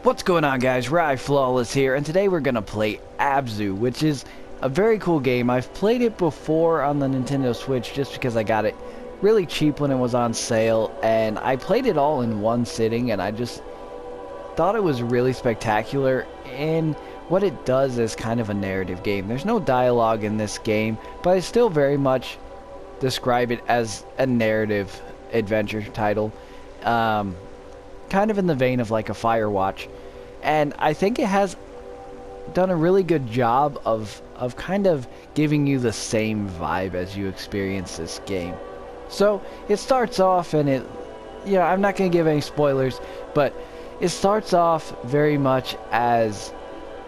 What's going on, guys? Rye Flawless here, and today we're gonna play Abzu, which is a very cool game. I've played it before on the Nintendo Switch just because I got it really cheap when it was on sale, and I played it all in one sitting, and I just thought it was really spectacular. And what it does is kind of a narrative game. There's no dialogue in this game, but I still very much describe it as a narrative adventure title. Kind of in the vein of like a Firewatch, and I think it has done a really good job of kind of giving you the same vibe as you experience this game. So it starts off, and I'm not going to give any spoilers, but it starts off very much as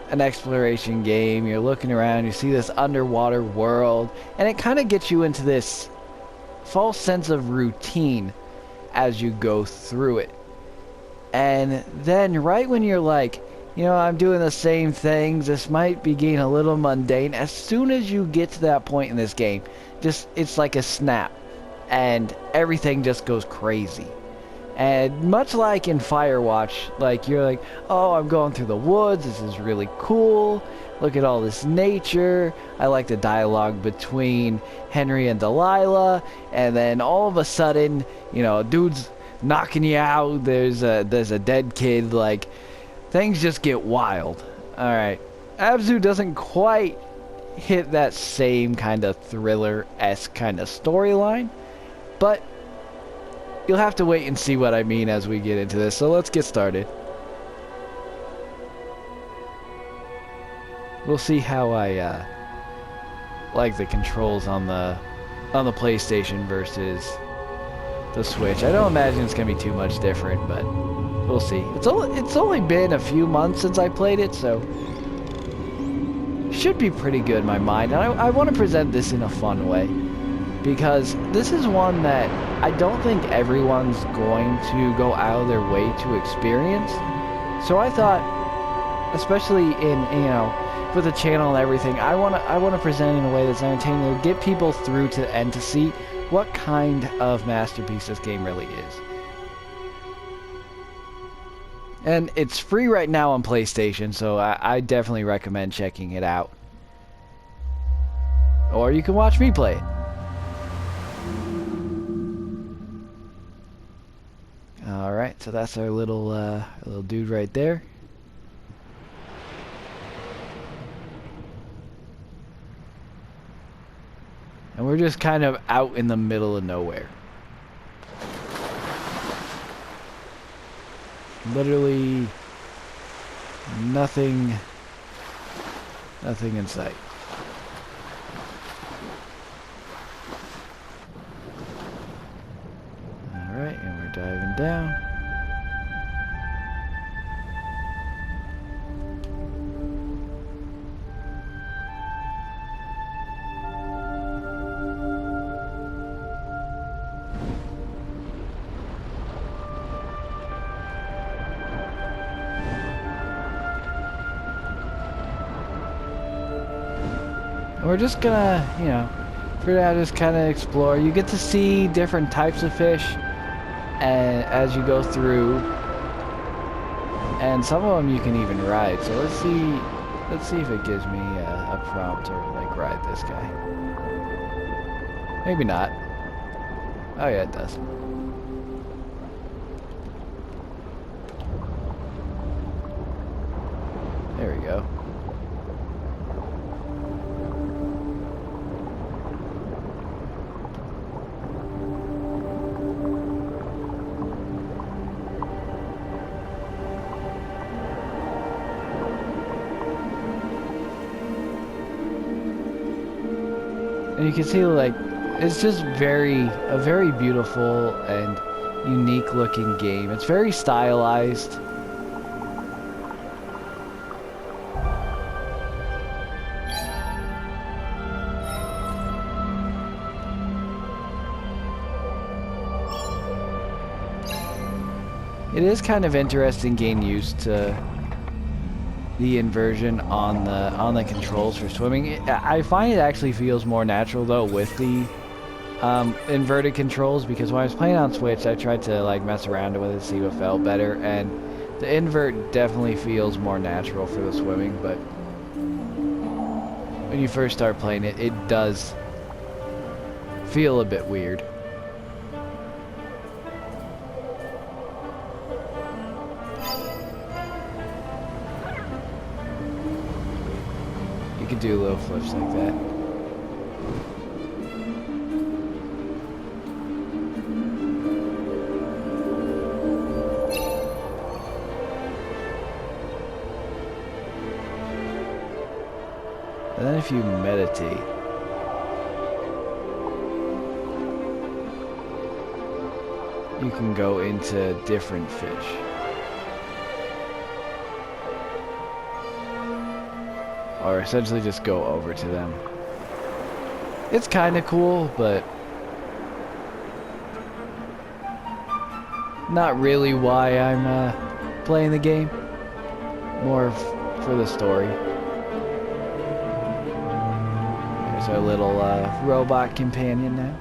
an exploration game. You're looking around, you see this underwater world, and it kind of gets you into this false sense of routine as you go through it. And then right when you're like, I'm doing the same things, this might be getting a little mundane, as soon as you get to that point in this game, it's like a snap, and everything just goes crazy. And much like in Firewatch, like you're like, oh, I'm going through the woods, this is really cool, look at all this nature, I like the dialogue between Henry and Delilah, and then all of a sudden, dude's knocking you out, there's a dead kid, like, things just get wild. Alright, Abzu doesn't quite hit that same kind of thriller-esque kind of storyline, but you'll have to wait and see what I mean as we get into this, so let's get started. We'll see how I like the controls on the PlayStation versus the Switch. I don't imagine it's gonna be too much different, but we'll see. It's only been a few months since I played it, so should be pretty good in my mind. And I want to present this in a fun way, because this is one that I don't think everyone's going to go out of their way to experience. So I thought, especially in with the channel and everything, I want to present it in a way that's entertaining to get people through to the end to see what kind of masterpiece this game really is. And it's free right now on PlayStation, so I definitely recommend checking it out. Or you can watch me play it. Alright, so that's our little dude right there. And we're just kind of out in the middle of nowhere. Literally nothing in sight. Alright, and we're diving down. We're just gonna, for now, just kind of explore. You get to see different types of fish, and as you go through, and some of them you can even ride. So let's see if it gives me a prompt to like ride this guy. Maybe not. Oh yeah, it does. There we go. And you can see, like, it's just a very beautiful and unique looking game. It's very stylized. It is kind of interesting getting used to the inversion on the controls for swimming. I find it actually feels more natural though with the inverted controls, because when I was playing on Switch, I tried to like mess around with it, see what felt better, and The invert definitely feels more natural for the swimming, but when you first start playing it, it does feel a bit weird. You can do little flips like that. And then if you meditate, you can go into different fish. Or essentially just go over to them. It's kind of cool, but not really why I'm playing the game. More for the story. There's our little robot companion now.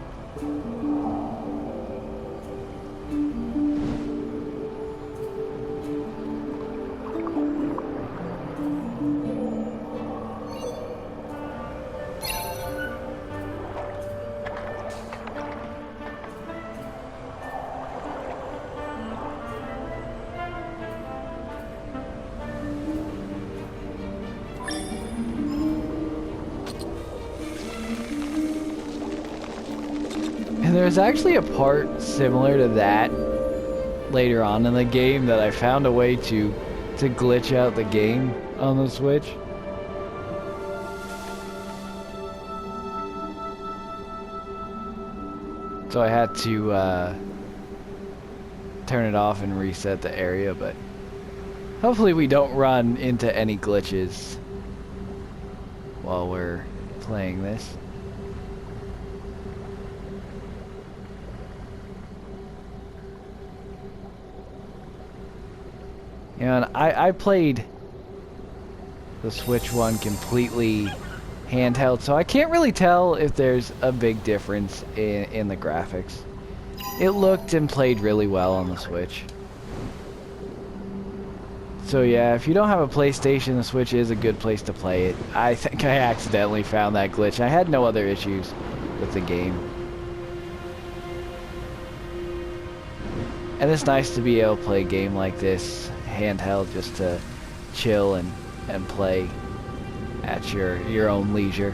And there's actually a part similar to that later on in the game that I found a way to glitch out the game on the Switch. So I had to turn it off and reset the area, but hopefully we don't run into any glitches while we're playing this. You know, and I played the Switch one completely handheld, so I can't really tell if there's a big difference in the graphics. It looked and played really well on the Switch. So yeah, if you don't have a PlayStation, the Switch is a good place to play it. I think I accidentally found that glitch. I had no other issues with the game. And it's nice to be able to play a game like this handheld, just to chill and play at your own leisure.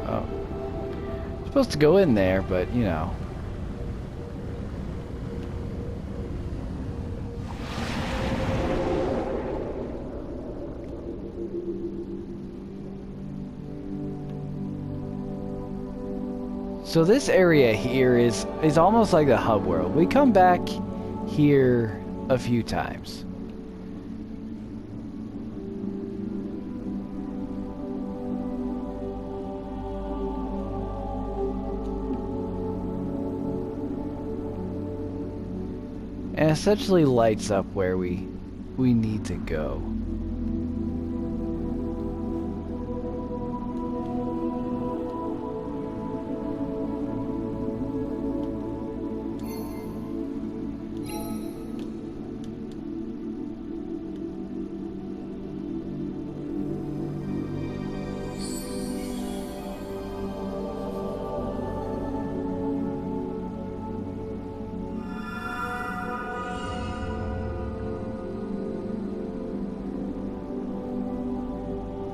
Oh, I'm supposed to go in there, but you know. So this area here is almost like the hub world. We come back here a few times. And essentially lights up where we need to go.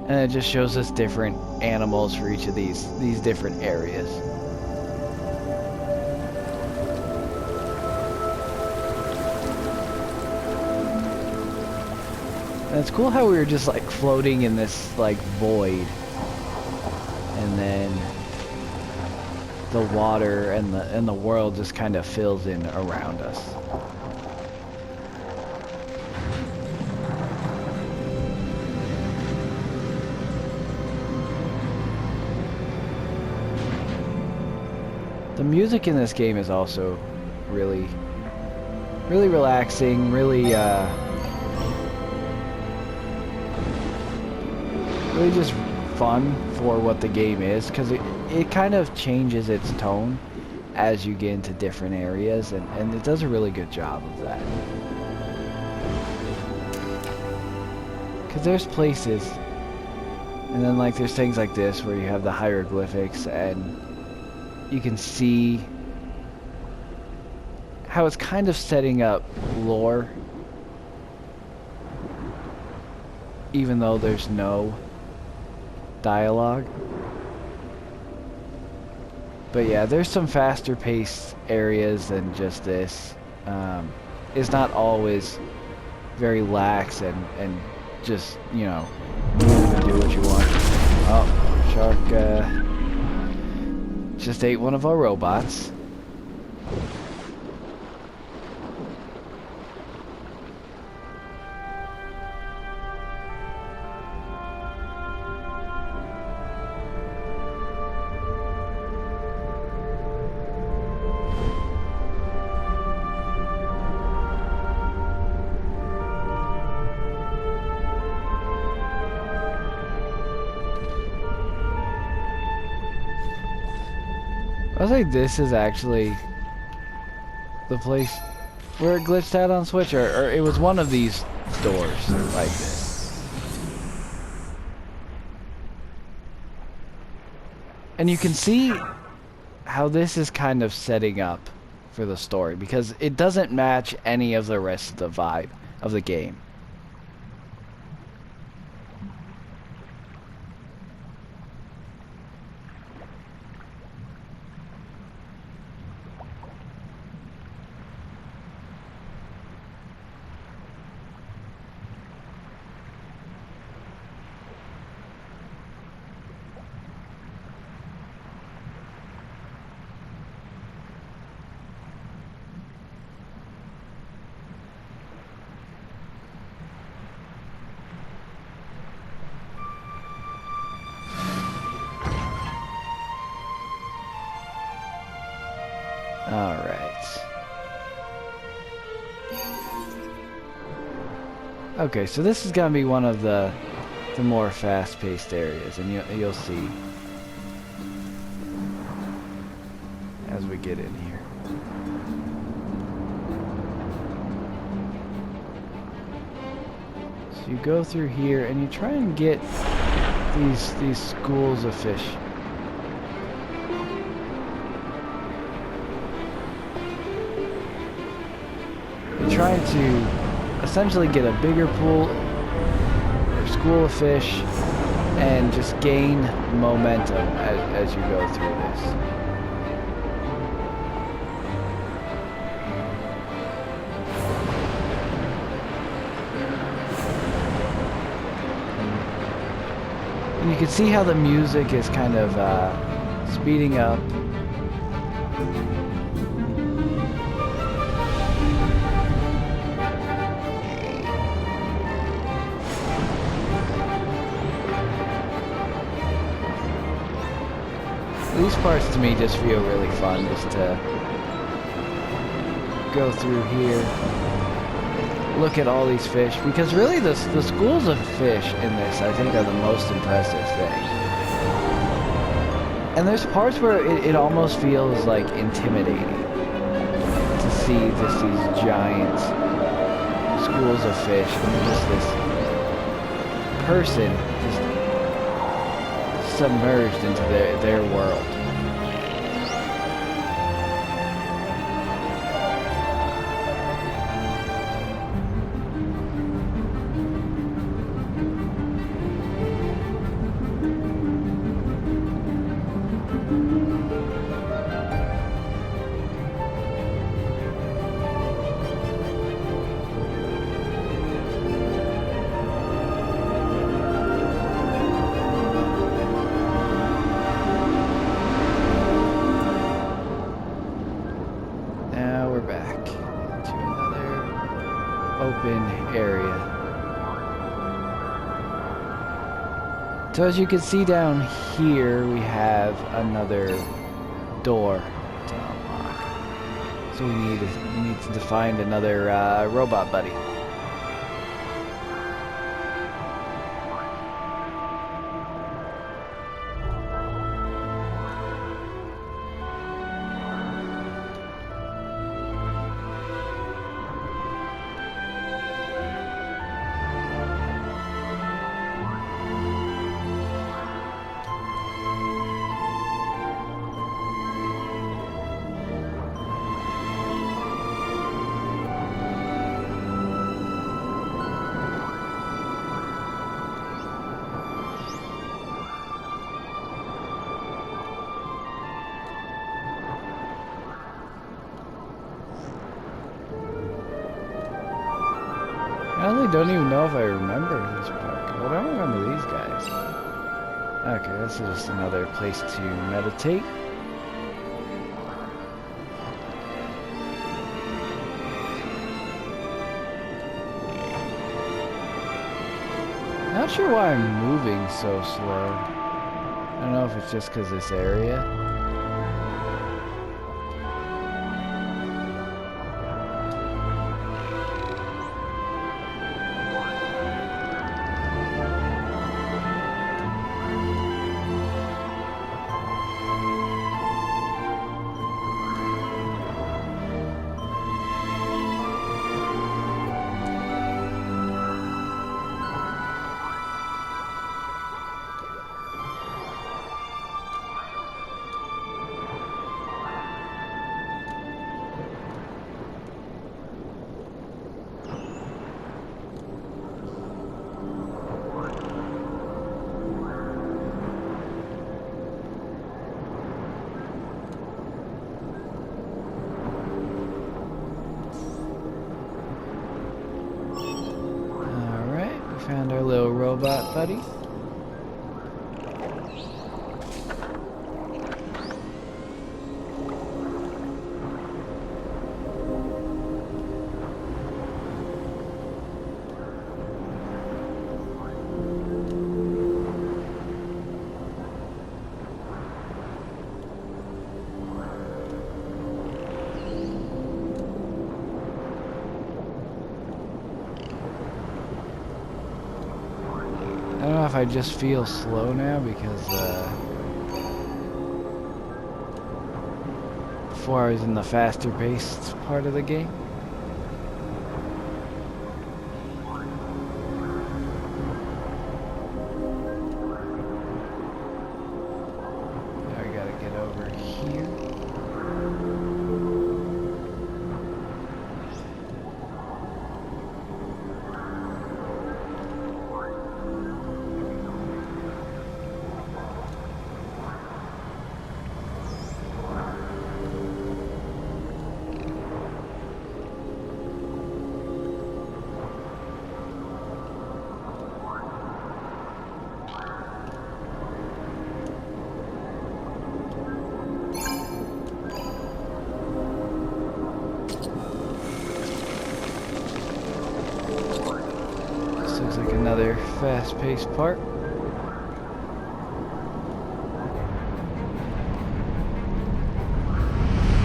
And it just shows us different animals for each of these different areas. And it's cool how we were just like floating in this like void, and then the water and the world just kind of fills in around us. The music in this game is also really relaxing, really really just fun for what the game is, because it kind of changes its tone as you get into different areas, and it does a really good job of that. Because there's places, and then like there's things like this where you have the hieroglyphics, and you can see how it's kind of setting up lore, even though there's no dialogue. But yeah, there's some faster paced areas than just this. It's not always very lax and just, you know, move and do what you want. Oh, shark just ate one of our robots. I was like, this is actually the place where it glitched out on Switch, or it was one of these doors like this. And you can see how this is kind of setting up for the story, because it doesn't match any of the rest of the vibe of the game. Alright. Okay, so this is gonna be one of the more fast-paced areas, and you'll see as we get in here. So you go through here and you try and get these schools of fish. Trying to essentially get a bigger pool or school of fish and just gain momentum as you go through this. And you can see how the music is kind of speeding up. These parts to me just feel really fun, just to go through here, look at all these fish, because really the schools of fish in this I think are the most impressive thing. And there's parts where it almost feels like intimidating to see just these giant schools of fish and just this person just submerged into their world. Area. So as you can see down here, we have another door to unlock. So we need to find another robot buddy. honestly don't even know if I remember this park. I don't remember these guys. Okay, this is just another place to meditate. Not sure why I'm moving so slow. I don't know if it's just because this area. Found our little robot buddy. I don't know if I just feel slow now because before I was in the faster paced part of the game. Now I gotta get over here. Looks like another fast-paced part.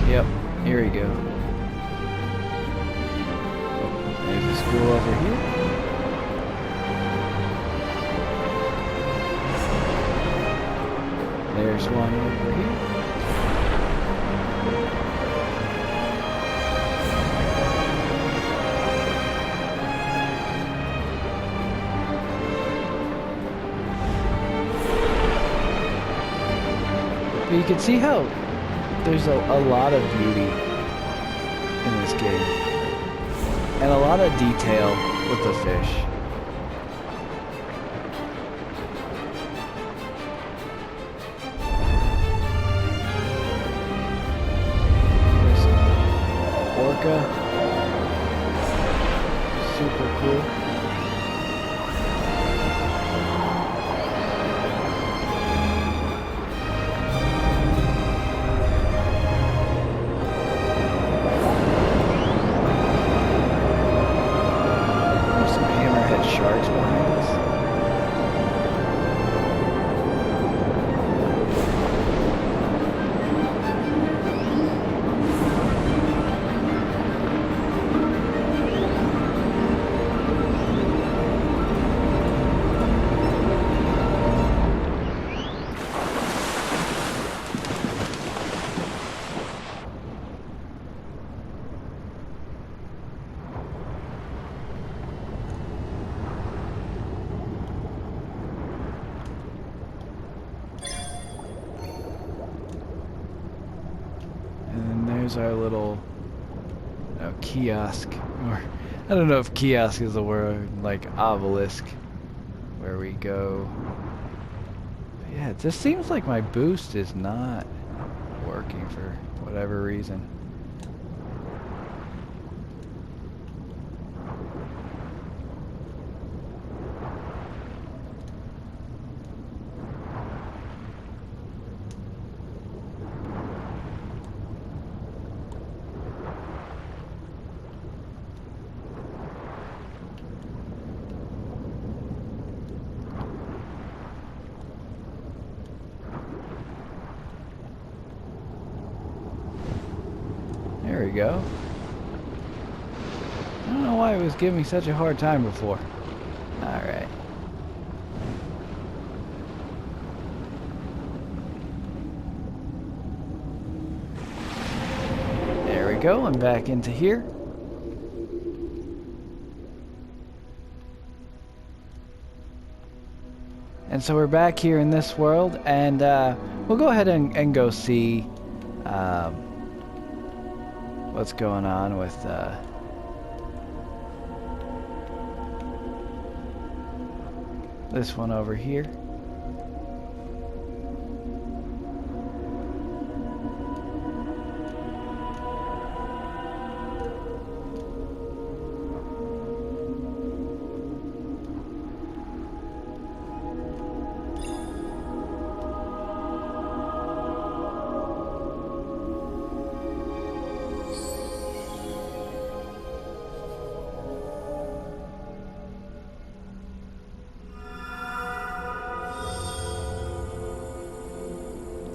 Yep, here we go. Oh, there's a school over here. There's one over here. But you can see how there's a lot of beauty in this game. And a lot of detail with the fish. There's an orca. Super cool. Sharks behind us. There's our little kiosk, or I don't know if kiosk is the word, like obelisk, where we go. But yeah, it just seems like my boost is not working for whatever reason. we go. I don't know why it was giving me such a hard time before. Alright. There we go, I'm back into here. And so we're back here in this world, and we'll go ahead and go see what's going on with this one over here.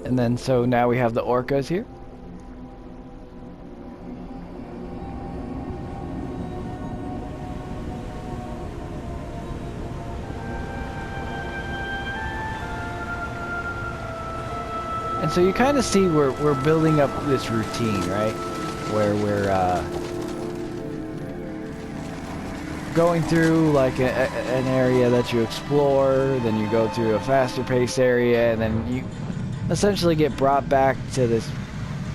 And then, so now we have the orcas here. And so you kind of see we're building up this routine, right? Where we're going through like an area that you explore, then you go through a faster pace area, and then you essentially get brought back to this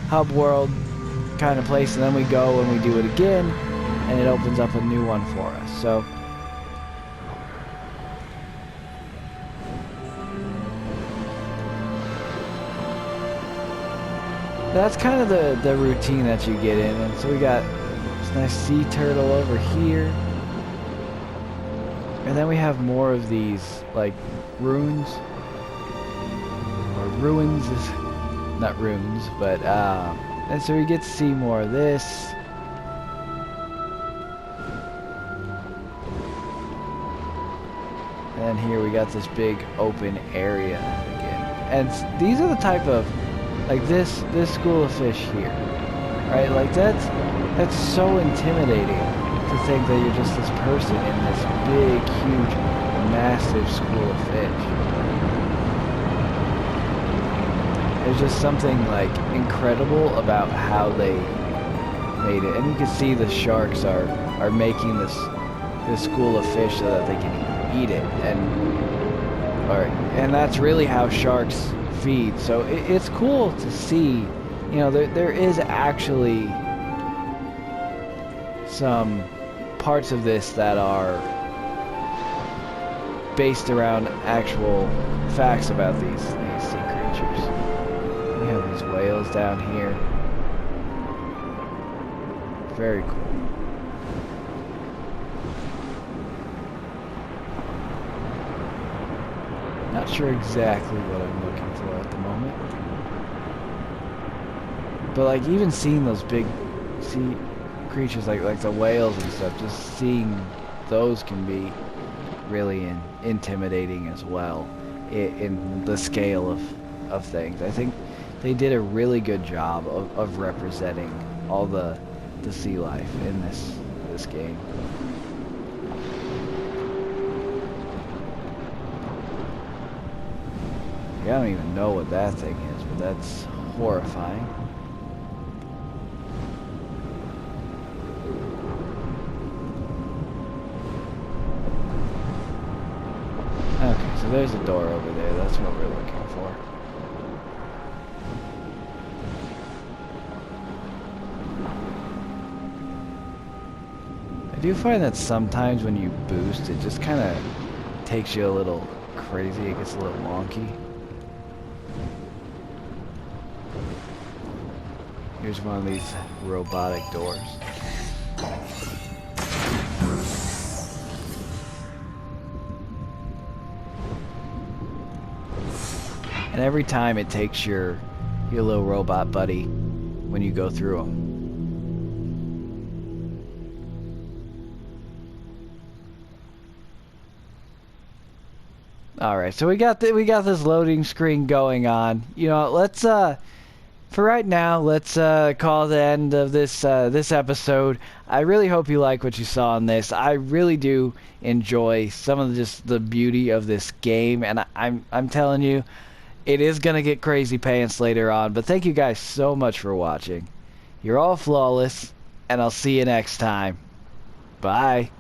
hub world kind of place, and then we go and we do it again, and it opens up a new one for us. So that's kind of the routine that you get in. And so we got this nice sea turtle over here, and then we have more of these like ruins. Ruins is not runes, but and so we get to see more of this. And here we got this big open area again. And these are the type of like this school of fish here, right? Like that's so intimidating to think that you're just this person in this big, huge, massive school of fish. There's just something like incredible about how they made it, and you can see the sharks are making this school of fish so that they can eat it, and that's really how sharks feed. So it's cool to see, you know, there is actually some parts of this that are based around actual facts about these sea creatures. We have these whales down here. Very cool. Not sure exactly what I'm looking for at the moment. But like even seeing those big sea creatures like the whales and stuff, just seeing those can be really intimidating as well in the scale of things. I think they did a really good job of representing all the sea life in this game. I don't even know what that thing is, but that's horrifying. Okay, so there's a door over there. That's what we're looking for. I do find that sometimes when you boost, it just kind of takes you a little crazy. It gets a little wonky. Here's one of these robotic doors. And every time it takes your little robot buddy when you go through them. All right, so we got this loading screen going on. You know, let's for right now, let's call the end of this episode. I really hope you like what you saw in this. I really do enjoy some of just the beauty of this game, and I'm telling you, it is gonna get crazy pants later on. But thank you guys so much for watching. You're all flawless, and I'll see you next time. Bye.